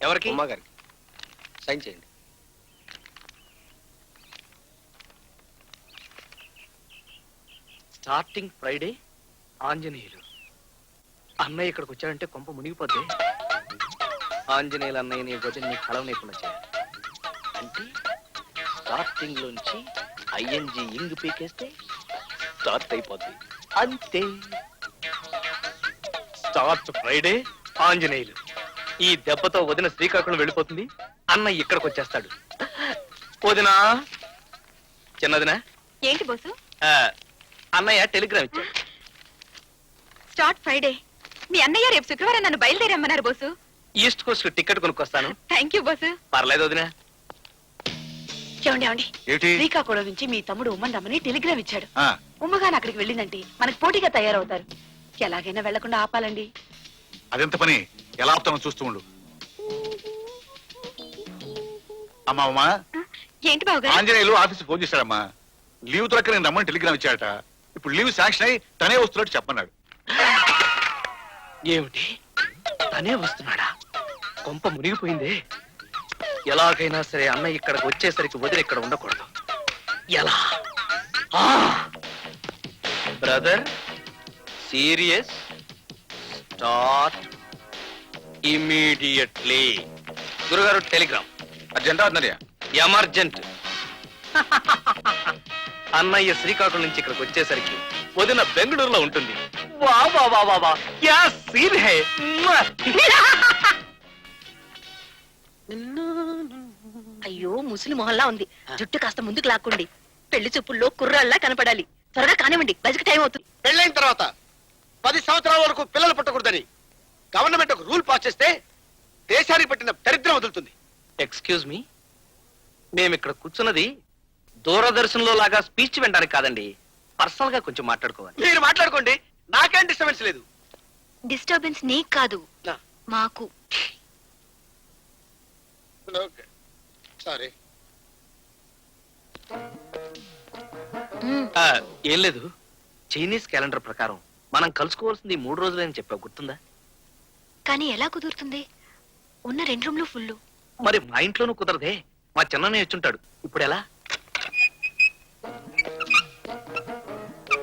ఎవరికి? ఉమ్మా గారికి సైన్ చేయండి. స్టార్టింగ్ ఫ్రైడే ఆంజనేయులు అన్నయ్య ఇక్కడికి వచ్చాడంటే కొంప మునిగిపోద్ది. ఆంజనేయులు అన్నయ్యని భజన్ని కలవనీయకుండా చేయాలి. అంటే స్టార్టింగ్ లోంచి ఐఎన్జి ఇంగ్ పీకేస్తే స్టార్ట్ అయిపోద్ది. అంతే. Start Friday Anjaneyulu. ఈ దెబ్బతో వదిన శ్రీకాకుళం వెళ్ళిపోతుంది. అన్నయ్య ఇక్కడికి వచ్చేస్తాడు. వదినా, చిన్నదినా. ఏంటి బోసు? అన్నయ్య టెలిగ్రామ్ ఇచ్చాడు. Start Friday. మీ అన్నయ్య రేపు శుక్రవారం నన్ను బయలుదేరమ్మన్నారు బోసు. ఈస్ట్ కోస్ట్ టికెట్ కొనుక్కొస్తాను. Thank you boss. పర్లేదు వదినా. ఏమండి శ్రీకాకుళం నుంచి మీ తమ్ముడు ఉమ్మని రమ్మని టెలిగ్రామ్ ఇచ్చాడు. ఉమ్మగాని అక్కడికి వెళ్ళిందంటే మనకు పోటీగా తయారవుతారు. ఎలాగైనా వెళ్లకుండా ఆపాలండి. అదెంత పని, ఎలా ఆపుతామో చూస్తూ ఉండు. అమ్మా ఉమా, ఏంటి బావగారు? ఆంజనేయులు ఆఫీస్ ఫోన్ చేశాడమ్మా. లీవ్ దొరక్క నేను రమ్మని టెలిగ్రామ్ ఇచ్చాడట. ఇప్పుడు లీవ్ శాంక్షన్ అయి తనే వస్తున్నట్టు చెప్పన్నాడు. ఏమిటి, తనే వస్తున్నాడా? కొంప మునిగిపోయిందే. ఎలాగైనా సరే అన్నయ్య ఇక్కడికి వచ్చేసరికి వదిలి ఇక్కడ ఉండకూడదు. ఎలా? Brother, serious, start immediately. గురుగారు టెలిగ్రామ్. అర్జెంటా అన్నయ్య? ఎమర్జెంట్. అన్నయ్య శ్రీకాకుళం నుంచి ఇక్కడికి వచ్చేసరికి వదిన బెంగళూరులో ఉంటుంది. వా వా వా వా వా, క్యా సీన్ హై. అయ్యో ముసలి మొహల్లా ఉంది. జుట్టు కాస్త ముందుకు లాక్కోండి. పెళ్లి చూపుల్లో కుర్రాళ్ళ కనపడాలి. త్వరగా కానివ్వండి, బయటకు టైం అవుతుంది. పెళ్ళైన తర్వాత 10 సంవత్సరాల వరకు పిల్లలు పుట్టకూడదని గవర్నమెంట్ ఒక రూల్ పాస్ చేస్తే దేశానికి పట్టిన దరిద్రం వదులుతుంది. ఎక్స్క్యూజ్ మీ, మేము ఇక్కడ కూర్చున్నది దూరదర్శన్ లో లాగా స్పీచ్ వినడానికి కాదండి. పర్సనల్ గా కొంచెం మాట్లాడుకోవాలి. మీరు మాట్లాడుకోండి, నాకేం డిస్టర్బెన్స్ లేదు. డిస్టర్బెన్స్ నీకు కాదు, మాకు. సారీ. ఏం లేదు, చైనీస్ క్యాలెండర్ ప్రకారం మనం కలుసుకోవాల్సింది 3 రోజులని చెప్పావు, గుర్తుందా? కానీ ఎలా కుదురుతుంది? ఉన్న 2 రూమ్లు ఫుల్. మరి మా ఇంట్లోనూ కుదరదే. మా చిన్ననే వచ్చుంటాడు. ఇప్పుడు ఎలా?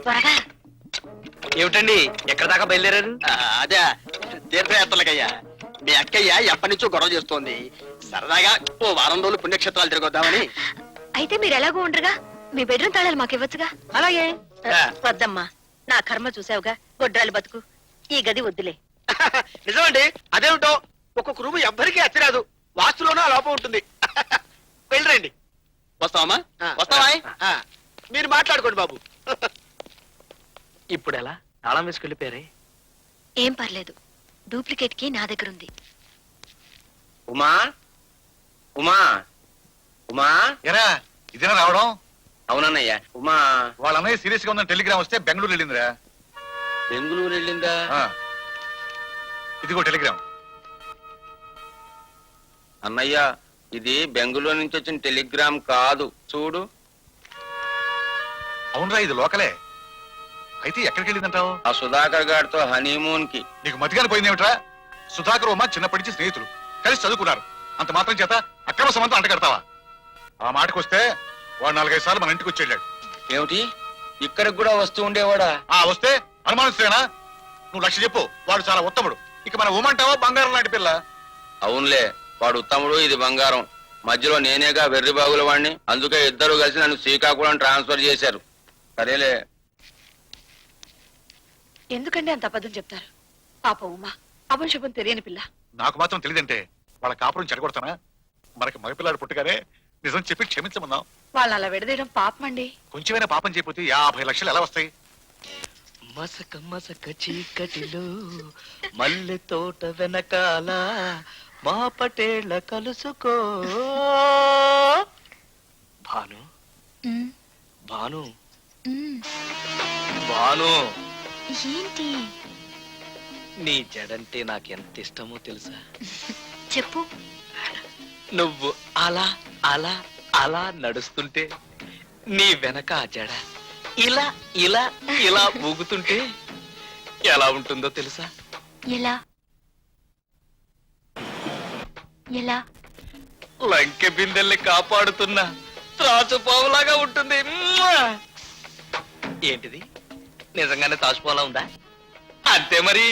త్వరగా. ఏమిటండి, ఎక్కడ దాకా బయలుదేరారు? అదే తీర్థయాత్రలకయ్యా. మీ అక్కయ్య ఎప్పటి నుంచో గొడవ చేస్తోంది. సరదాగా ఓ వారం రోజులు పుణ్యక్షేత్రాలు తిరగొద్దామని. అయితే మీరు ఎలాగో ఉండరుగా, మీ బెడ్రూమ్ తాళాలు మాకు ఇవ్వచ్చుగా. అలాగే. వద్దమ్మా, నా కర్మ చూసావుగా. గొడ్రాలు బతుకు. ఈ గది వద్దులే. నిజమండి, అదేమిటో ఒక్కొక్క రూము ఎవ్వరికీ అచ్చిరాదు. వాస్తులోనూ ఆ లోపం ఉంటుంది. వెళ్ళరండి. వస్తావమ్మా? వస్తావా? మీరు మాట్లాడుకోండి బాబు. ఇప్పుడు ఎలా? తాళం వేసుకెళ్ళిపోయారే. ఏం పర్లేదు, డూప్లికేట్ కి నా దగ్గర ఉంది. ఉమా, ఉమా, ఉమా. ఎరా ఇదేనా రావడం? అవునన్నయ్య. ఉమా వాళ్ళ అన్నయ్య సీరియస్ గా ఉందని టెలిగ్రామ్ వస్తే బెంగళూరు వెళ్ళిందిరా. బెంగళూరు వెళ్ళిందా? ఇదిగో టెలిగ్రామ్. అన్నయ్య, ఇది బెంగళూరు నుంచి వచ్చిన టెలిగ్రామ్ కాదు, చూడు. అవునరా, ఇది లోకలే. అయితే ఎక్కడికి వెళ్ళిందంటావు? ఆ సుధాకర్ గారితో హనీమూన్ కి. నీకు మతిగాని పోయిందేమిట్రా? సుధాకర్ ఉమ్మ చిన్నప్పటి నుంచి స్నేహితులు, కలిసి చదువుకున్నారు. అంత మాత్రం చేత అక్రమ సంబంధం అంటగడతావా? ఆ మాటకు వస్తే వాడు 4-5 సార్లు మన ఇంటికి వచ్చి వెళ్ళాడు. ఏమిటి, ఇక్కడికి కూడా వస్తూ ఉండేవాడా? వస్తే అనుమానిస్తేనా? నువ్వు లక్ష్య చెప్పు, వాడు చాలా ఉత్తముడు. ఇక మన ఉమ్మంటావా బంగారం లాంటి పిల్ల. అవునులే, వాడు ఉత్తముడు, ఇది బంగారం. మధ్యలో నేనేగా వెర్రి బాగుల వాడిని. అందుకే ఇద్దరు కలిసి నన్ను శ్రీకాకుళం ట్రాన్స్ఫర్ చేశారు. సరేలే. ఎందుకండి అంత అబద్ధం చెప్తారు? పాపం ఉమా అపశుభం తెలియని పిల్ల. నాకు మాత్రం తెలియదంటే వాళ్ళ కాపురం చెడగొడతానా? మనకి మగపిల్లాడు పుట్టగానే నిజం చెప్పి క్షమించమన్నాం. వాళ్ళని అలా విడదీయడం పాపం అండి. కొంచెమైనా పాపం చేయకపోతే 50 లక్షలు ఎలా వస్తాయి? మసక మసక చీకటిలో మల్లె తోట వెనకాల మా పటేళ్ళ కలుసుకో. భాను, భాను, భాను. ఏంటి? నీ జడంటే నాకెంత ఇష్టమో తెలుసా? చెప్పు. నువ్వు అలా అలా అలా నడుస్తుంటే నీ వెనక ఆ జడ ఇలా ఇలా ఇలా ఊగుతుంటే ఎలా ఉంటుందో తెలుసా? ఎలా? ఎలా? లంకె బిందెల్ని కాపాడుతున్న త్రాసు పావులాగా ఉంటుంది. మ్వా! ఏంటిది నిజంగానే తాచుపోలా ఉందా? అంతే మరి.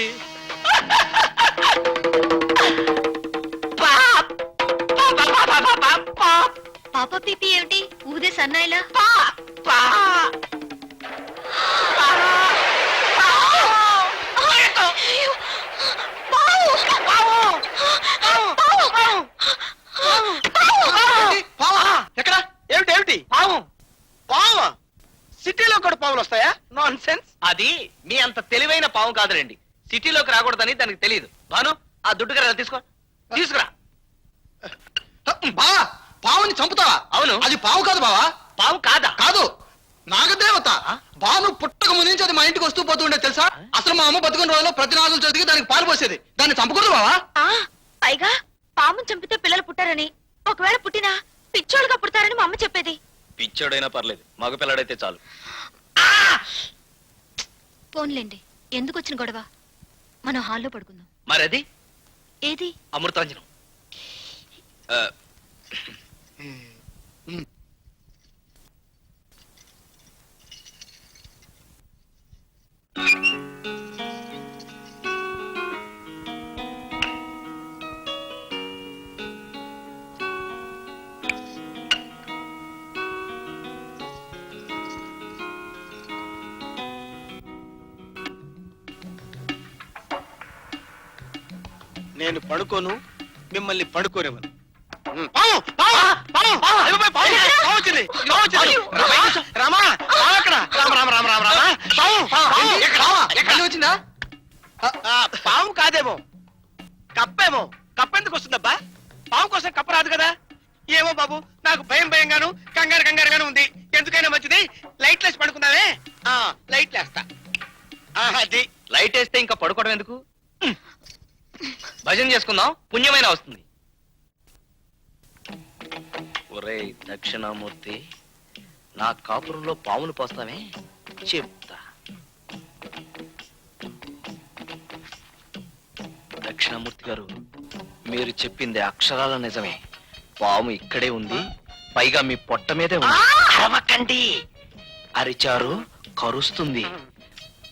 పాప పీపీ ఏమిటి ఊదే సన్నాయిలా? ఎక్కడ ఏమిటి ఏమిటి పావు పావు సిటీలో కూడా పావులు వస్తాయా? Non sense. అది మీ అంత తెలివైన పావు కాదులేండి. సిటీలోకి రాకూడదని దానికి తెలియదు. భాను ఆ దుడ్డుగా తీసుకో, తీసుకురా. బావా పావుని చంపుతావా? అవును. అది పావు కాదు బావా. పావు కాదా? కాదు నాగదేవత. బాను పుట్టక ముందు నుంచి అది మా ఇంటికి వస్తూ పోతూ ఉండేది తెలుసా? అసలు మా అమ్మ బతుకున్న రోజులో ప్రతి నాగులు చదివి దానికి పాలు పోసేది. దాన్ని చంపకూడదు బావా. పైగా పాముని చంపితే పిల్లలు పుట్టారని, ఒకవేళ పుట్టినా పిచ్చోళ్ళుగా పుడతారని మా అమ్మ చెప్పేది. పిచ్చోడైనా పర్లేదు, మగ పిల్లడైతే చాలు. పోన్లేండి, ఎందుకు వచ్చిన గొడవ? మనం హాల్లో పడుకుందాం. మరది ఏది? అమృతాంజనం. ఆ, నేను పడుకోను, మిమ్మల్ని పడుకోనివ్వను. వచ్చిందా? పాము కాదేమో, కప్పేమో. కప్పెందుకు వస్తుందబ్బా? పాము కోసం కప్ప రాదు కదా. ఏమో బాబు, నాకు భయం భయంగాను కంగారుగాను ఉంది. ఎందుకైనా మంచిది లైట్ లేసి పడుకుందామే. లైట్ లేస్తా. అది లైట్ వేస్తే ఇంకా పడుకోవడం ఎందుకు? భజన చేసుకుందాం, పుణ్యమైన వస్తుంది. ఒరేయ్ దక్షిణామూర్తి, నా కాపురంలో పాములు పోస్తామే చెప్తా. దక్షిణామూర్తి గారు, మీరు చెప్పింది అక్షరాల నిజమే. పాము ఇక్కడే ఉంది, పైగా మీ పొట్ట మీదే ఉంది. అరవకండి, అరిచారు కరుస్తుంది.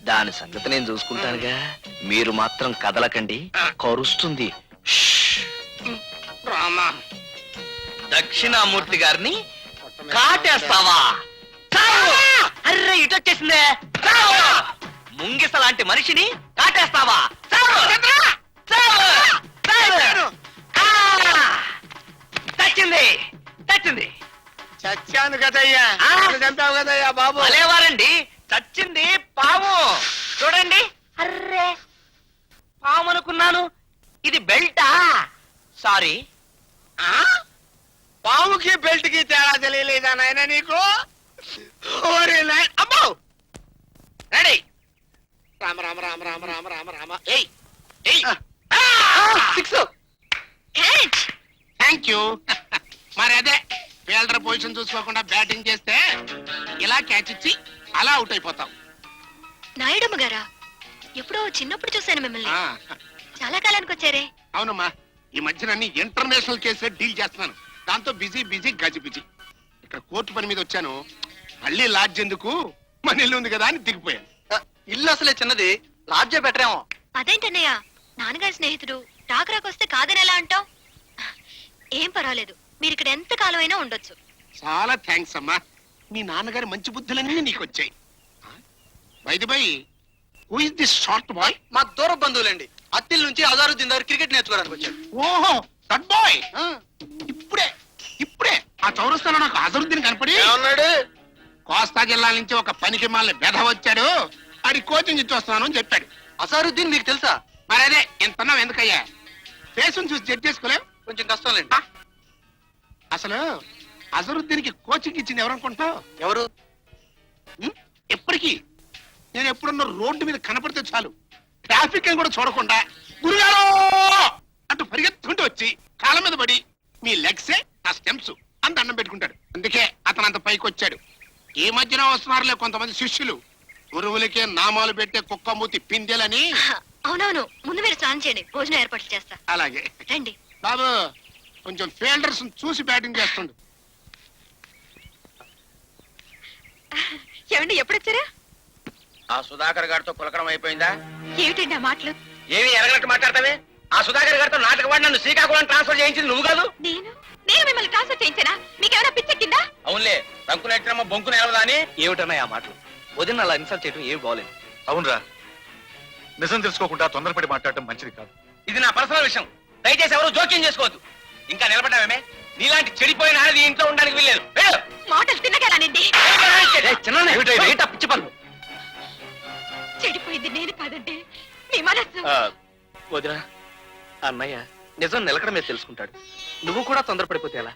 దాని సంగతి నేను చూసుకుంటానుగా. మీరు మాత్రం కదలకండి, కరుస్తుంది. రామా, దక్షిణామూర్తి గారిని కాటేస్తావా? చావు! అర్రే ఇటొచ్చేసిందే. చావు! ముంగిస లాంటి మనిషిని కాటేస్తావా? చావు! చావు! చావు! ఆ! చచ్చింది, చచ్చింది. చచ్చాను కదయ్యా. చంపావు కదయ్యా బాబు. భలేవారండి, చచ్చింది పాము. చూడండి, అర్రే పాము అనుకున్నాను, ఇది బెల్టా. సారీ. పాముకి బెల్ట్ కి తేడా తెలియలేదా నాయన నీకు? అమ్మో, రెడీ. రామ రామ రామ రామ రామ రామ రామ. ఏయ్ ఏయ్, సిక్స్. Thank you. మరి అదే ఫీల్డర్ పొజిషన్ చూసుకోకుండా బ్యాటింగ్ చేస్తే ఇలా క్యాచ్ ఇచ్చి అలా అవుట్ అయిపోతాం. నాయుడమ్మ గారా? ఎప్పుడో చిన్నప్పుడు చూశాను మిమ్మల్ని. చాలా కాలానికి వచ్చారే. అవునమ్మా, ఈ మధ్యన అన్ని ఇంటర్నేషనల్ కేసులు డీల్ చేస్తున్నాను. దాంతో బిజీ బిజీ గజిబిజీ. ఇక్కడ కోర్టు పని మీద వచ్చాను. మళ్ళీ లాడ్జ్ ఎందుకు, మన ఇల్లు ఉంది కదా అని దిగిపోయాను. ఇల్లు అసలే చిన్నది, లాడ్జే బెటర్ ఏమో. అదేంటన్నయ్య, నాన్నగారి స్నేహితుడు రాకరాకొస్తే కాదని ఎలా అంటావు? ఏం పర్వాలేదు, మీరు ఇక్కడ ఎంత కాలం అయినా ఉండొచ్చు. చాలా థ్యాంక్స్ అమ్మా. మీ నాన్నగారి మంచి బుద్ధులన్నీ నీకు వచ్చాయి. By who is this short boy? మా దూర బంధువులండి. అత్తిల్ నుంచి అజారుద్దీన్ దగ్గర క్రికెట్ నేర్చుకోవడానికి వచ్చాడు. ఓహో, దట్ బాయ్. ఇప్పుడే ఇప్పుడే ఆ చౌరస్తాలో నాకు అజరుద్దీన్ కనపడి ఏమన్నాడు? కోస్తా జిల్లా నుంచి ఒక పనికి మాలిన బెధ వచ్చాడు, ఆడి కోచింగ్ ఇచ్చి వస్తున్నాను అని చెప్పాడు. అజారుద్దీన్ మీకు తెలుసా? మరి అదే ఎంతన్నావు ఎందుకయ్యా? ఫేసును చూసి జడ్జ్ చేసుకోలేవు. కొంచెం కష్టంలేండి. అసలు అజరుద్దీన్కి కోచింగ్ ఇచ్చింది ఎవరనుకుంటావు? ఎవరు? ఎప్పటికీ నేను ఎప్పుడున్న రోడ్డు మీద కనపడితే చాలు, ట్రాఫిక్ అని కూడా చూడకుండా గురుగారు అంటూ పరిగెత్తుకుంటూ వచ్చి కాళ్ళ మీద పడి మీ లెగ్సే నా స్టెమ్స్ అని దండం పెట్టుకుంటాడు. అందుకే అతను అంత పైకి వచ్చాడు. ఈ మధ్యన వస్తున్నారులే కొంతమంది శిష్యులు, గురువులకే నామాలు పెట్టే కుక్క మూతి పిందెలని. అవునవును, ముందు మీరు స్నానం చేయండి, భోజనం ఏర్పాట్లు చేస్తా. అలాగే రండి. బాబు, కొంచెం ఫీల్డర్స్ చూసి బ్యాటింగ్ చేస్తుండు. ఏమండి ఎప్పుడొచ్చారా? ఆ సుధాకర్ గారితో కులకరం అయిపోయిందా? ఏమిటండి ఆ మాటలు? ఏమి ఎరగనట్టు మాట్లాడతావే? ఆ సుధాకర్ గారితో నాటకవాడి నన్ను శ్రీకాకుళం ట్రాన్స్ఫర్ చేయించింది నువ్వు కాదు? నేను మిమ్మల్ని ట్రాన్స్ఫర్ చేయించానా? మీకేమైనా పిచ్చెక్కిందా? అవునులే, రంకు నెట్టినమ్మ బొంకు నిలవదా అని. ఏమిటన్నా ఆ మాటలు? వదిన అలా ఇన్సల్ట్ చేయడం ఏమి బాగోలేదు. అవునరా, నిజం తెలుసుకోకుండా తొందరపడి మాట్లాడటం మంచిది కాదు. ఇది నా పర్సనల్ విషయం, దయచేసి ఎవరు జోక్యం చేసుకోవద్దు. ఇంకా నిలబడ్డావేమే? నీలాంటి చెడిపోయిన ఆడది ఇంట్లో ఉండడానికి వీల్లేదు. వెళ్ళు. మాటలు తిన్నగానండి. ఏంటా పిచ్చి పనులు? చెడిపోయింది నేను కాదండి, మీ మనస్సు. వదిన, అన్నయ్య నిజం నిలకడ మీద తెలుసుకుంటాడు. నువ్వు కూడా తొందరపడిపోతే ఎలా?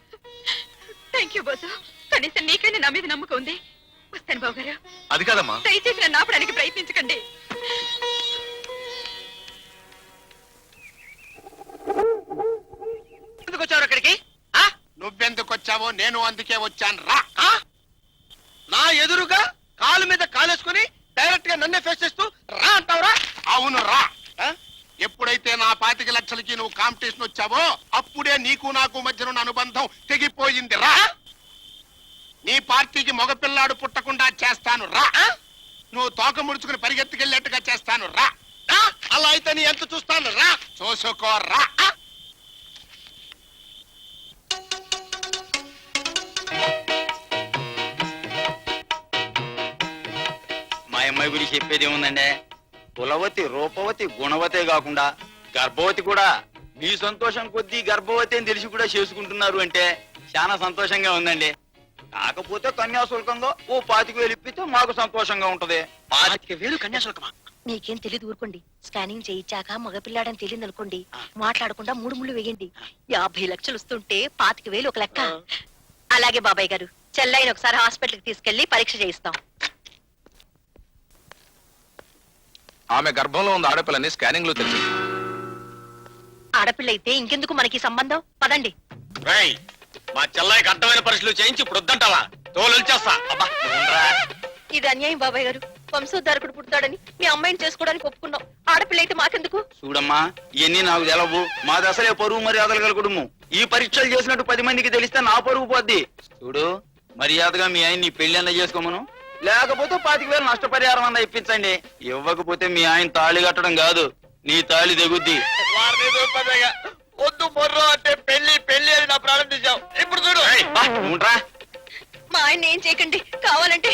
Thank you boss. కనీసం నీకైనా నా మీద నమ్మకం ఉంది. వస్తాను బాబు గారు. అది కాదమ్మా. దయచేసి నన్ను ఆపడానికి ప్రయత్నించకండి. ఎందుకు వచ్చారు అక్కడికి? నువ్వెందుకు వచ్చావో నేను అందుకే వచ్చాను రా. నా ఎదురుగా కాలు మీద కాలేసుకుని డైరెక్ట్ గా నన్నే ఫేస్ చేస్తూ రా అంటావురా? అవును రా. ఎప్పుడైతే నా 25 లక్షలకి నువ్వు కాంపిటీషన్ వచ్చావో అప్పుడే నీకు నాకు మధ్యన ఉన్న అనుబంధం తెగిపోయింది రా. నీ పార్టీకి మగపిల్లాడు పుట్టకుండా చేస్తాను రా. నువ్వు తోక ముడుచుకుని పరిగెత్తుకెళ్ళేట్టుగా చేస్తాను రా. అలా అయితే నీ ఎంత చూస్తాను రా. చూసుకో రా. మా అమ్మాయి గురించి చెప్పేది ఏముందండి? కులవతి, రూపవతి, గుణవతే కాకుండా గర్భవతి కూడా. మీ సంతోషం కొద్దీ గర్భవతి అని తెలిసి కూడా చేసుకుంటున్నారు అంటే చాలా సంతోషంగా ఉందండి. కాకపోతే కన్యాశుల్కంగా ఓ 25,000 ఇప్పితే మాకు సంతోషంగా ఉంటది. 25,000 కన్యాశుల్కమా? మీకేం తెలియదు, ఊరుకోండి. స్కానింగ్ చేయించాక మగపిల్లాడని తెలియదు అనుకోండి, మాట్లాడకుండా 3 ముళ్ళు వేయండి. 50 లక్షలు వస్తుంటే 25,000 ఒక లెక్క. అలాగే బాబాయ్ గారు, చెల్లైన ఒకసారి హాస్పిటల్ కి తీసుకెళ్లి పరీక్ష చేయిస్తాం. ఆమె గర్భంలో ఉన్న ఆడపిల్లని స్కానింగ్ లో తెలిసి ఆడపిల్ల అయితే ఇంకెందుకు మనకి సంబంధం? పదండి. మా చెల్లాయికి అర్థమైన పరీక్షలు చేయించి ఇప్పుడు వద్దంటావా? తోలుచేస్తా. ఇది అన్యాయం బాబాయ్ గారు. వంశోద్ధారకుడు పుడతాడని మీ అమ్మాయిని చేసుకోవడానికి ఒప్పుకున్నాం. ఆడపిల్ల అయితే మాకెందుకు? చూడమ్మా, ఇవన్నీ నాకు తెలవు. మా దశలే పరువు మర్యాదలు గల కుటుంబం. ఈ పరీక్షలు చేసినట్టు 10 మందికి తెలిస్తే నా పరువు పోద్ది. చూడు, మర్యాదగా మీ ఆయన నీ పెళ్లి అన్న చేసుకోమను, లేకపోతే 25,000 నష్టపరిహారం అన్న ఇప్పించండి. ఇవ్వకపోతే మీ ఆయన తాళి కట్టడం కాదు, నీ తాళి తెగుద్ది. వద్దు మొర్రో అంటే పెళ్లి పెళ్లి అని నా ప్రారంభించావు. ఇప్పుడు చూడు. ఉంటా. మా ఆయన ఏం చేయకండి, కావాలంటే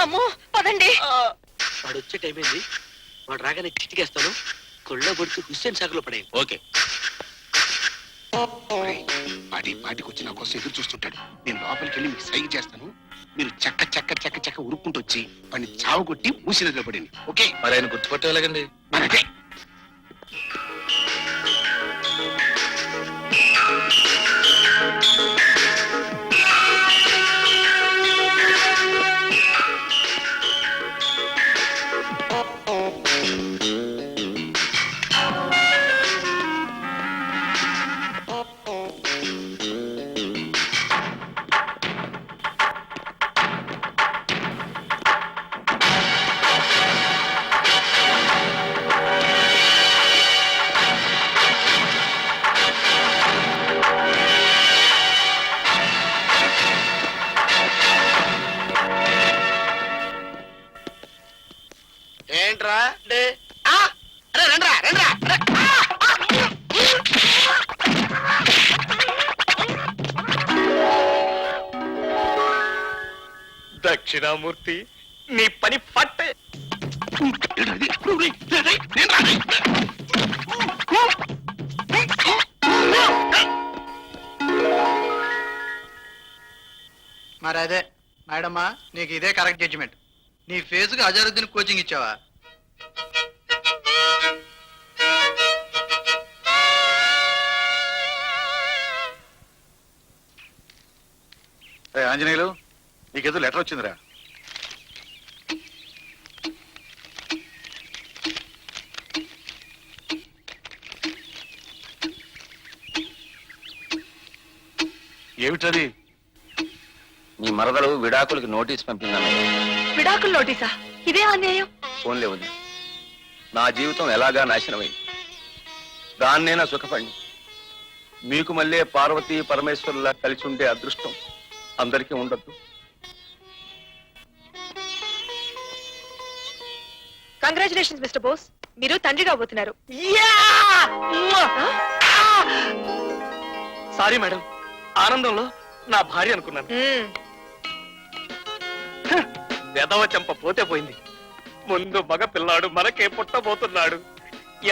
అమ్మో పదండి. వాడు వచ్చే టైం అయింది. వాడు రాగానే చిటికేస్తాను. కొళ్ళ పొడిచి హుస్సేన్ సాగర్ లో పడేయండి. ఓకే. పాటికి వచ్చి నా కోసం ఎదురు చూస్తుంటాడు. నేను లోపలికి వెళ్ళి మీకు సైగ చేస్తాను. మీరు చక్క చక్క చక్క చక్క ఉరుక్కుంటూ వచ్చి వాడిని చావు కొట్టి మూసి నిద్రపడింది. ఓకే? మరి ఆయన గుర్తుపట్టేలాగండి. మనదే. ఏంట్రా? అరే రండ్రా రండ్రా. దక్షిణామూర్తి, నీ పని పట్టే. మరి అదే మేడమ్మా, నీకు ఇదే కరెక్ట్ జడ్జిమెంట్. నీ ఫేస్ కి అజరుద్దీన్ కోచింగ్ ఇచ్చావా? ఆంజనేయులు, నీకేదో లెటర్ వచ్చిందిరా. ఏమిటది? నీ మరదలు విడాకులకి నోటీస్ పంపిందన్నయ్య. విడాకుల నోటీసా? ఇదే అన్యాయం. ఫోన్లే ఉంది. నా జీవితం ఎలాగా నాశనమైంది. దాన్నైనా సుఖపడి మీకు మళ్ళీ పార్వతీ పరమేశ్వరులా కలిసి ఉండే అదృష్టం అందరికీ ఉండద్దు. కంగ్రాచులేషన్స్ మిస్టర్ బోస్, మీరు తండ్రి కాబోతున్నారు. సారీ మేడం, ఆనందంలో నా భార్య అనుకున్నాను. వెదవ చెంప పోతే పోయింది. ముందు మగ పిల్లాడు మనకే పుట్టబోతున్నాడు.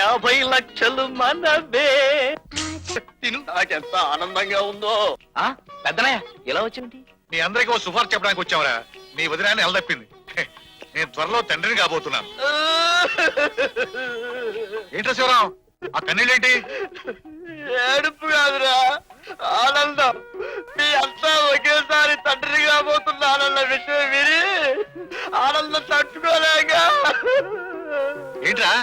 50 లక్షలు మనవే. తిను, నాకెంత ఆనందంగా ఉందో. పెద్దనయ్య ఎలా వచ్చింది? మీ అందరికీ ఓ సిఫార్సు చెప్పడానికి వచ్చావురా. నీ వదినాన్ని ఎలదప్పింది. నేను త్వరలో తండ్రిని కాబోతున్నాను. ఏంట్రా శివరాం, ఆ కన్నీళ్ళేంటి? ఏడుపు కాదురా, ఆనందం. మీ అంతా ఒకేసారి తండ్రి కాబోతున్నానన్న విషయం విని ఆనందం తట్టుకోలేక. ఏంట్రా?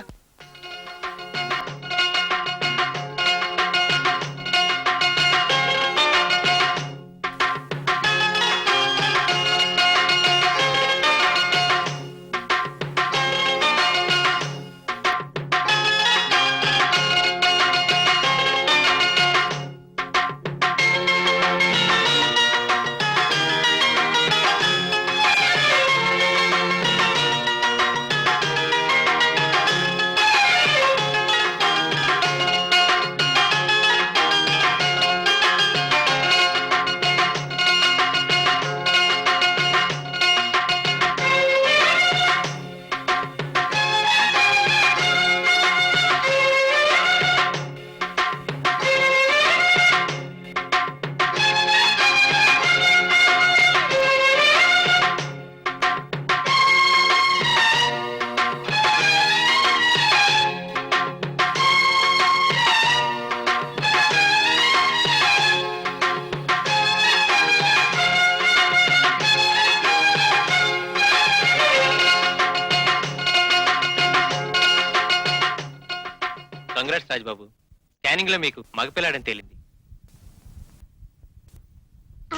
కంగ్రాట్స్ రాజ్బాబు, స్కానింగ్ లో మీకు మగపిల్లాడని తేలింది.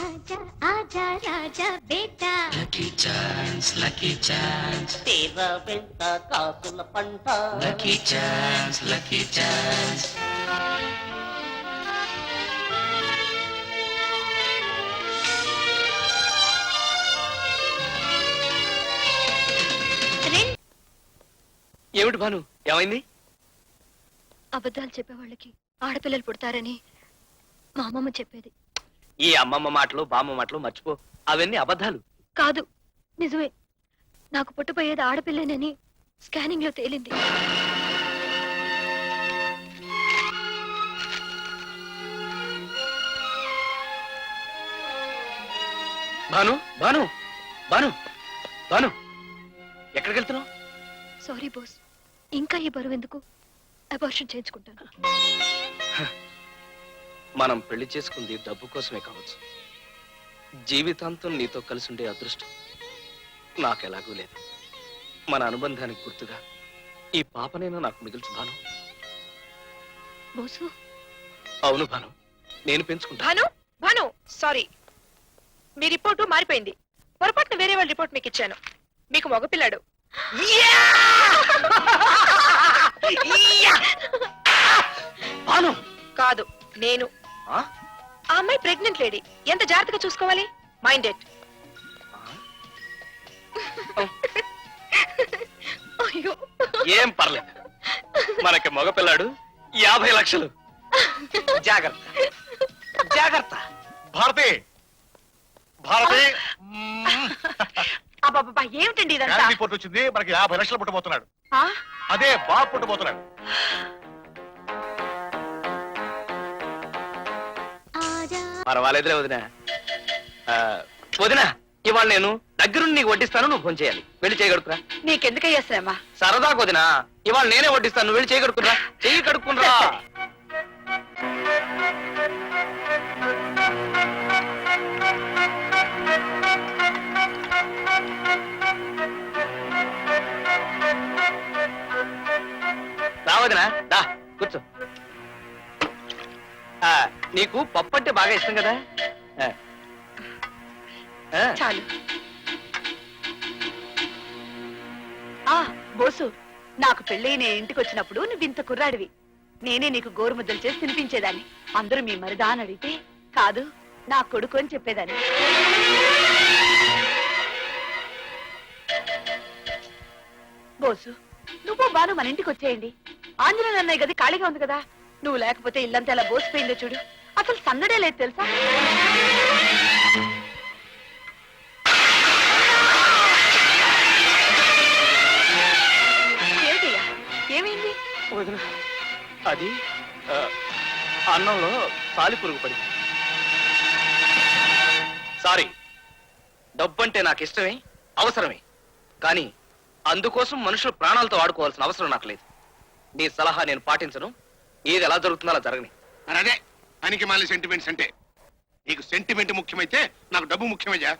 आजा आजा राजा बेटा లక్కీ ఛాన్స్ तेरा వెంట కాసుల పంట లక్కీ ఛాన్స్ ఏమిటి భాను, ఏమైంది? అబద్ధాలు చెప్పేవాళ్ళకి ఆడపిల్లలు పుడతారని మా అమ్మమ్మ చెప్పేది. ఈ అమ్మమ్మ మాటలు బామ్మ మాటలు మర్చిపో, అవన్నీ అబద్ధాలు. కాదు, నిజమే. నాకు పుట్టబోయేది ఆడపిల్లేనని స్కానింగ్ లో తేలింది. భాను భాను భాను భాను, ఎక్కడికి వెళ్తున్నావు? సారీ బోస్, ఇంకా ఈ బరువు ఎందుకు? అబార్షన్ చేయించుకుంటాను. మనం పెళ్లి చేసుకుంది డబ్బు కోసమే కావచ్చు. జీవితాంతం నీతో కలిసి ఉండే అదృష్టం నాకెలాగూ లేదు. మన అనుబంధానికి గుర్తుగా ఈ పాపనైనా నాకు మిగిల్చు భాను. బోసు, అవును భాను, నేను పెంచుకుంటా. భాను భాను, సారీ, మీ రిపోర్టు మారిపోయింది. పొరపాటున వేరే వాళ్ళ రిపోర్ట్ మీకు ఇచ్చాను. మీకు మగపిల్లాడు. భాను కాదు, నేను. ఆ? ఆ అమ్మాయి ప్రెగ్నెంట్ లేడీ. ఎంత జాగ్రత్తగా చూసుకోవాలి. మైండెడ్. అయ్యో, ఏం పర్లేదు, మనకి మగపిల్లాడు 50 లక్షలు. జాగ్రత్త జాగ్రత్త. భారతి, భారతి, అబ్బాబ్బా, ఏమిటండి ఇదంతా? స్కానింగ్ రిపోర్ట్ వచ్చింది. మనకి 50 లక్షలు పుట్టబోతున్నాడు. ఆ? అదే బాబు పుట్టబోతున్నాడు. आजा పర్వాలేదులే వదినా. వదినా, ఇవాళ నేను దగ్గరుండి నీకు వడ్డిస్తాను, నువ్వు ఫోన్ చేయాలి. వెళ్ళి చేయగడుకురా. నీకెందుకయ్యా శ్రమ? సరదా వదినా, ఇవాళ నేనే వడ్డిస్తాను, నువ్వు వెళ్ళి చేయగడుకురా. చెయ్యి కడుక్కునరా. రావదినా, దా కూర్చో. నీకు పప్పు అంటే బాగా ఇష్టం కదా. చాలు. బోసు, నాకు పెళ్ళి నేను ఇంటికి వచ్చినప్పుడు నువ్వు ఇంత కుర్రాడివి. నేనే నీకు గోరుముద్దలు చేసి తినిపించేదాన్ని. అందరూ మీ మరిదా అని అడిగితే కాదు నా కొడుకు అని చెప్పేదాన్ని. బోసు, నువ్వు బాను మన ఇంటికి వచ్చేయండి. ఆంజనేయులు అన్నయ్య గది ఖాళీగా ఉంది కదా. నువ్వు లేకపోతే ఇల్లంతా ఎలా బోసిపోయిందో చూడు. అసలు సన్నడే లేదు తెలుసా. ఏమిటయ్యా, ఏమైంది? అది అన్నంలో సాలిపురుగు పడింది. సారీ, డబ్బంటే నాకు ఇష్టమే, అవసరమే. కానీ అందుకోసం మనుషులు ప్రాణాలతో ఆడుకోవాల్సిన అవసరం నాకు లేదు. నీ సలహా నేను పాటించను. ఏది ఎలా జరుగుతుందో అలా జరగని. మరి అదే పనికి మాలి సెంటిమెంట్స్ అంటే. నీకు సెంటిమెంట్ ముఖ్యమైతే నాకు డబ్బు ముఖ్యమయ్యా.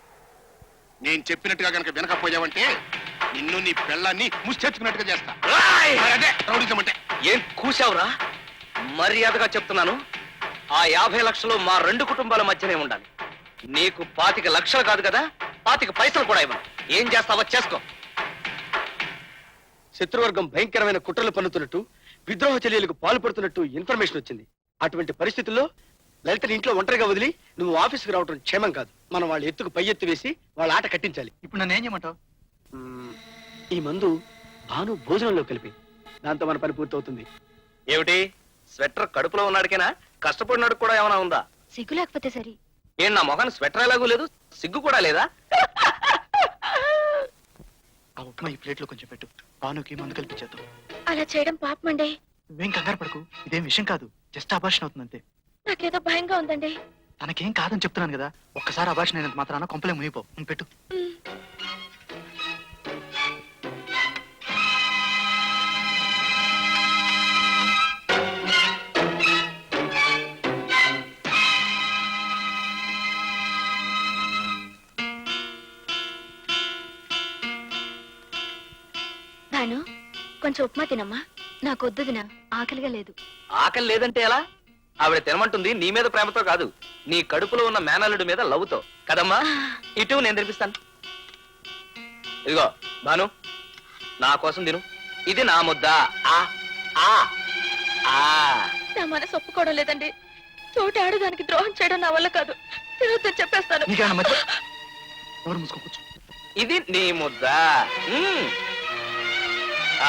నేను చెప్పినట్టుగా కనుక వినకపోయావంటే నిన్ను నీ పెళ్ళాన్ని ముష్టెత్తుకున్నట్టుగా చేస్తా. మరి అదే రౌడిజం అంటే. ఏం కూసావురా? మర్యాదగా చెప్తున్నాను, ఆ 50 లక్షలు మా 2 కుటుంబాల మధ్యనే ఉండాలి. నీకు 25 లక్షలు కాదు కదా, 25 పైసలు కూడా ఇవ్వను. ఏం చేస్తావో చేసుకో. శత్రువర్గం భయంకరమైన కుట్రలు పన్నుతున్నట్టు, విద్రోహ చర్యలకు పాల్పడుతున్నట్టు ఇన్ఫర్మేషన్ వచ్చింది. అటువంటి పరిస్థితుల్లో లలితని ఇంట్లో ఒంటరిగా వదిలి నువ్వు ఆఫీస్కి రావడం క్షేమం కాదు. మనం వాళ్ళ ఎత్తుకు పై ఎత్తు వేసి వాళ్ళ ఆట కట్టించాలి. ఇప్పుడు నన్ను ఏం చేయమంటావు? ఈ మందు భాను భోజనంలో కలిపి, దాంతో మన పని పూర్తవుతుంది. ఏమిటి, స్వెటర్ కడుపులో ఉన్నాడికేనా? కష్టపడినాడు కూడా ఏమైనా ఉందా? సిగ్గు లేకపోతే సరి. ఏం నా మొహాన్ని స్వెటర్ ఎలాగూ లేదు, సిగ్గు కూడా లేదా? ఆ ఉప్మా ఈ ప్లేట్లో కొంచెం పెట్టు. భానుకి మందు కల్పించేద్దాం. అలా చేయడం పాపమండి. నువ్వేం కంగారు పడకు, ఇదేం విషయం కాదు. జస్ట్ అబార్షన్ అవుతుంది అంతే. నాకేదో భయంగా ఉందండి. తనకేం కాదని చెప్తున్నాను కదా. ఒక్కసారి అబార్షన్ అయినంత మాత్రాన కొంపలే మునిగిపో. పెట్టు. భాను, కొంచెం ఉప్మా తినమ్మా. నాకు వద్దు దినా, ఆకలిగా లేదు. ఆకలి లేదంటే ఎలా? ఆవిడ తినమంటుంది నీ మీద ప్రేమతో కాదు, నీ కడుపులో ఉన్న మేనల్లుడి మీద లవ్తో కదమ్మా. ఇటు నేను తినిపిస్తాను. ఇదిగో భాను, నా కోసం తిను. ఇది నా ముద్ద. ఆ ఆ ఆ నా మనసు ఒప్పుకోవడం లేదండి. తోటి ఆడదానికి ద్రోహం చేయడం నా వల్ల కాదు. తినొద్దని చెప్పేస్తాను. నీకేమన్నా మధ్య ఎవరు మూసుకోవచ్చు. ఇది నీ ముద్ద.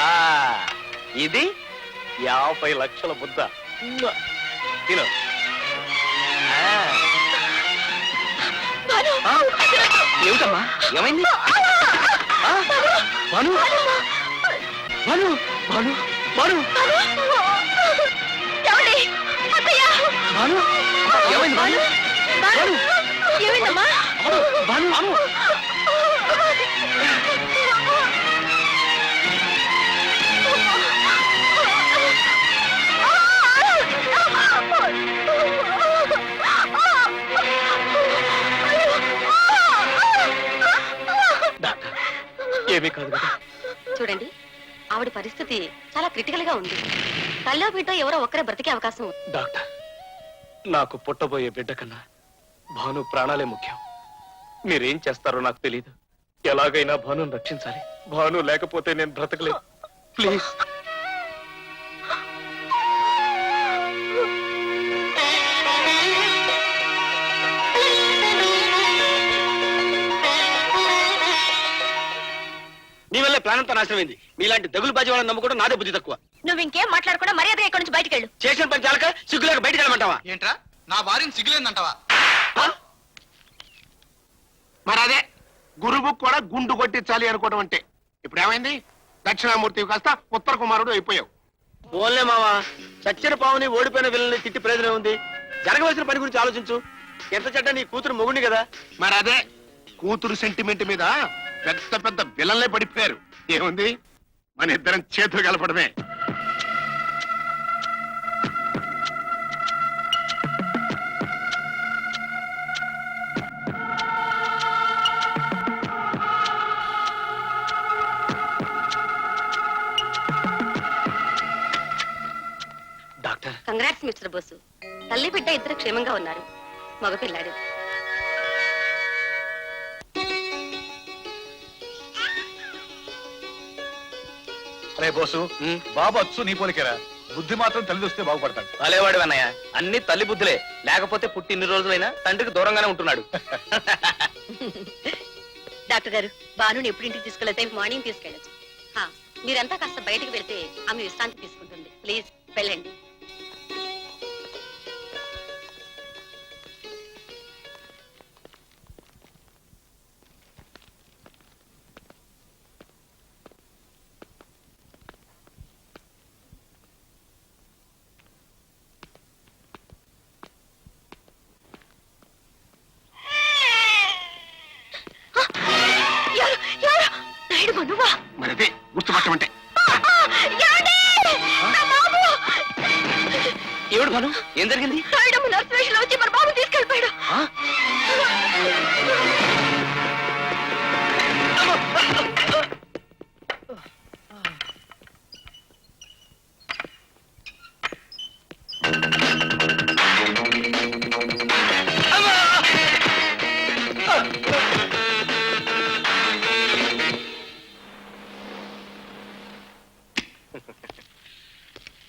ఆ ఇది 50 లక్షల ముద్ద. తిను. ఏమిటమ్మా, ఏమైంది? భాను, భాను, భాను, భాను, భాను, ఏమైంది భాను? భాను, ఏమైందమ్మా? భాను, భాను. ఏమీ కాదు కదా. చూడండి, ఆవిడ పరిస్థితి చాలా క్రిటికల్ గా ఉంది. తల్లో బిడ్డో ఎవరో ఒక్కరే బ్రతికే అవకాశం ఉంది. డాక్టర్, నాకు పుట్టబోయే బిడ్డ కన్నా భాను ప్రాణాలే ముఖ్యం. మీరేం చేస్తారో నాకు తెలియదు. ఎలాగైనా భానుని రక్షించాలి. భాను లేకపోతే నేను బ్రతకలేదు. ప్లీజ్. నీ వల్లే ప్లాన్ అంతా నాశనమైంది. మీలాంటి దగులు బాజీ వాళ్ళని నమ్ముకోవడం నాదే బుద్ధి తక్కువ. నువ్వు ఇంకేం మాట్లాడకుండా మర్యాదగా ఇక్కడి నుంచి బయటకు వెళ్ళు. చేసిన పని చాలక సిగ్గులేక బయటకు వెళ్ళమంటావా? ఏంట్రా, నా భార్యను సిగ్గులేదంటావా? మరి అదే గురువు కూడా గుండు కొట్టించాలి అనుకోవడం అంటే. ఇప్పుడు ఏమైంది? దక్షిణామూర్తి కాస్త ఉత్తర కుమారుడు అయిపోయావు. ఓన్లే మావా, చచ్చిన పావుని ఓడిపోయిన విల్లని తిట్టి ప్రయోజనం ఉంది. జరగవలసిన పని గురించి ఆలోచించు. ఎంత చెడ్డ నీ కూతురు మొగుండి కదా. మరి అదే కూతురు సెంటిమెంట్ మీద పెద్ద పెద్ద విలన్లే పడిపోయారు. ఏముంది, మన ఇద్దరం చేతులు కలపడమే. డాక్టర్, కంగ్రాట్స్ మిస్టర్ బోసు. తల్లి బిడ్డ ఇద్దరు క్షేమంగా ఉన్నారు. మగపిల్లాడు. రే బోసు, బాబు అచ్చు నీ పోలికేరా. బుద్ధి మాత్రం తల్లి వస్తే బాగుపడతాడు. భలేవాడు అన్నయ్య, అన్ని తల్లి బుద్ధులే. లేకపోతే పుట్టి ఇన్ని రోజులైనా తండ్రికి దూరంగానే ఉంటున్నాడు. డాక్టర్ గారు, భానుని ఎప్పుడు ఇంటికి తీసుకెళ్తే మార్నింగ్ తీసుకెళ్ళచ్చు. మీరంతా కాస్త బయటికి వెళ్తే ఆమె విశ్రాంతి తీసుకుంటుంది. ప్లీజ్ వెళ్ళండి. మరి అదే గుర్తుపట్టమంటే. ఏమిటి భాను, ఏం జరిగింది? వచ్చి మన బాబు తీసుకెళ్ళిపోయాడు.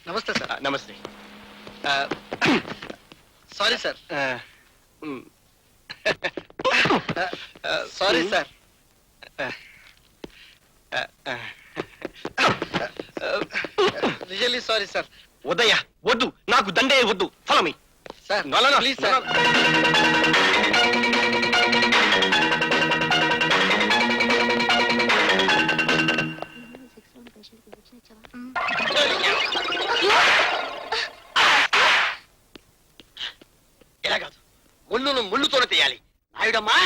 నమస్తే సార్. నమస్తే. Sorry sir. Sorry sir. Really sorry sir. ఉదయ వద్దు, నాకు దండే వద్దు. Follow me sir please sir. ఎలా కాదు, ముళ్ళును ముళ్ళుతోనే తీయాలి. నాయుడమ్మా,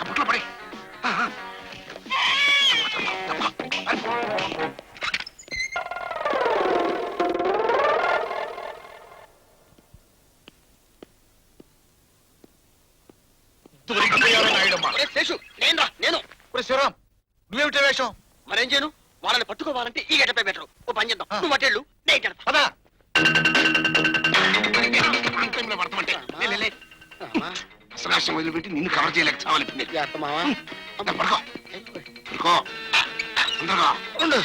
అప్పట్లో పడే. శేషు, నేను శివరాం, నువ్వేమిటి వేషం? మరేం చేయను? వాళ్ళని పట్టుకోవాలంటే ఈ గెటపే బెటరు. ఓ పని చేద్దాం, నువ్వు అటెళ్ళు, నేను గెడతా. పదా. పడతామంటే అసలు వదిలిపెట్టి నిన్ను కవర్ చేయలేక చావాలి. మావా పడుకో పడుకో తొందరగా. ఉండు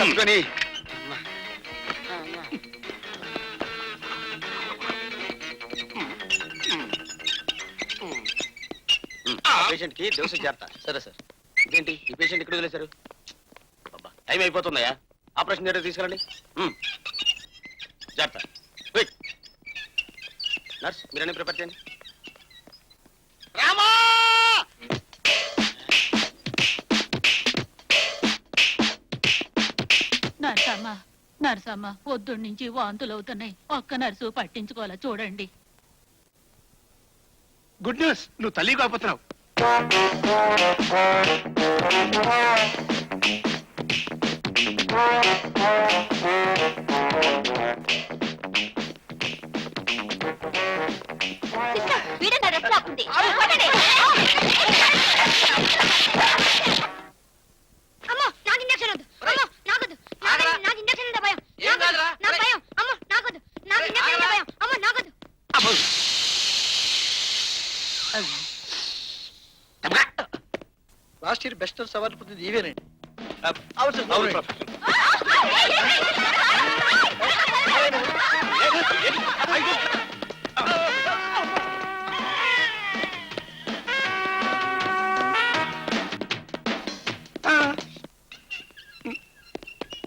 తప్పుకొని. పేషెంట్ కి డోసు చేస్తా. సరే సార్. ఇదేంటి ఈ పేషెంట్ ఇక్కడ వదిలేశారు? టైం అయిపోతుందయ్యా, ఆపరేషన్ థియేటర్ తీసుకురండి. జాగ్రత్త. వెయిట్. నర్స్, మీరన్నీ ప్రిపేర్ చేయండి. రామా! నర్సమ్మ పొద్దున్న నుంచి వాంతులు అవుతున్నాయి. ఒక్క నర్సు పట్టించుకోవాలా చూడండి. గుడ్ న్యూస్, నువ్వు తల్లి కాకపోతున్నావు. వీడన్నా రెస్ట్ లాక్కుంది. అమ్మో, నాకు ఇంజక్షన్ వద్దు. అమ్మో, నాకొద్దు. నాకు ఇంజక్షన్ అంటే భయం. నాకు భయం. అమ్మో, నాకొద్దు. నాకు ఇంజక్షన్ అంటే భయం. అమ్మో, నాకొద్దు. లాస్ట్ ఇయర్ బెస్ట్ అవార్డు పొందింది ఇవేనండి.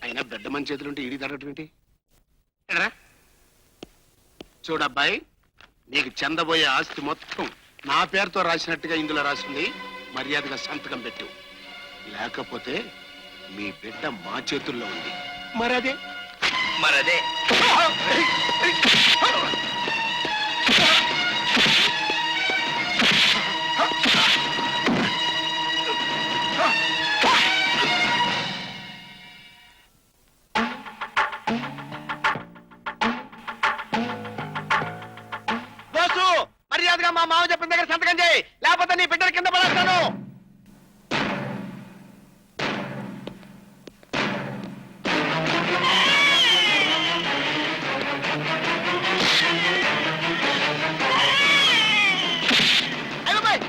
అయినా బిడ్డ మన చేతులుంటే ఈడి తగ్గటం ఏంటి? చూడబ్బాయి, నీకు చెందబోయే ఆస్తి మొత్తం నా పేరుతో రాసినట్టుగా ఇందులో రాసింది. మర్యాదగా సంతకం పెట్టు, లేకపోతే మీ బిడ్డ మా చేతుల్లో ఉంది మరదే మరదే బోసు మర్యాదగా మా మామ చెప్పిన దగ్గర సంతకం చేయి, లేకపోతే నీ బిడ్డ కింద పడేస్తాను. అయ్యో బాయ్,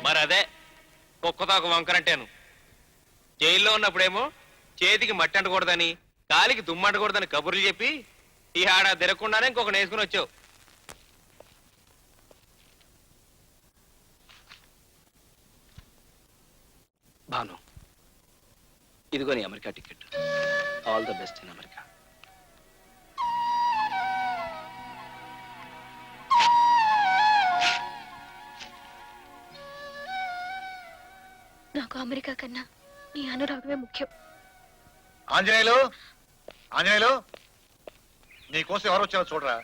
మరదే కుక్కతాకు వంకరంటేను. జైల్లో ఉన్నప్పుడేమో చేతికి మట్టి అంటకూడదని, కాలికి దుమ్ము అంటకూడదని కబుర్లు చెప్పి ఈ ఆడ తిరగకుండానే ఇంకొక నేసుకుని వచ్చావు. భాను, ఇదిగో నీ America ticket. All the best in America. నాకు అమెరికా కన్నా నీ అనురాగమే ముఖ్యం. ఆంజనేయులు, ఆంజనేయులు, నీ కోసం ఎవరు వచ్చారో చూడరా.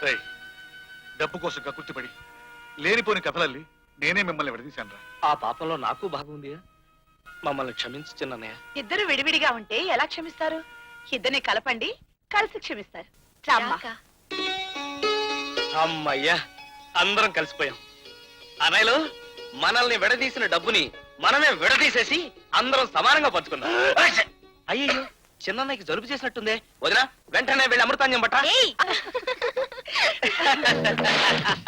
రేయ్, డబ్బు కోసం కక్కుర్తిపడి లేనిపోని కథలల్లి నేనే మిమ్మల్ని విడదీశాను రా. ఆ పాపంలో నాకు భాగం ఉంది. మమ్మల్ని క్షమించు చిన్నయ్య. ఇద్దరు విడివిడిగా ఉంటే ఎలా క్షమిస్తారు? ఇద్దరిని కలపండి, కలిసి క్షమిస్తారు. రామ్మా. అమ్మయ్యా, అందరం కలిసిపోయాం. అన్నయ్యలు, మనల్ని విడదీసిన డబ్బుని మనమే విడదీసేసి అందరం సమానంగా పంచుకున్నాం. అయ్యో, చిన్నన్నయ్యకి జలుబు చేసినట్టుందే. వదినా, వెంటనే వెళ్ళి అమృతాంజం బట్ట.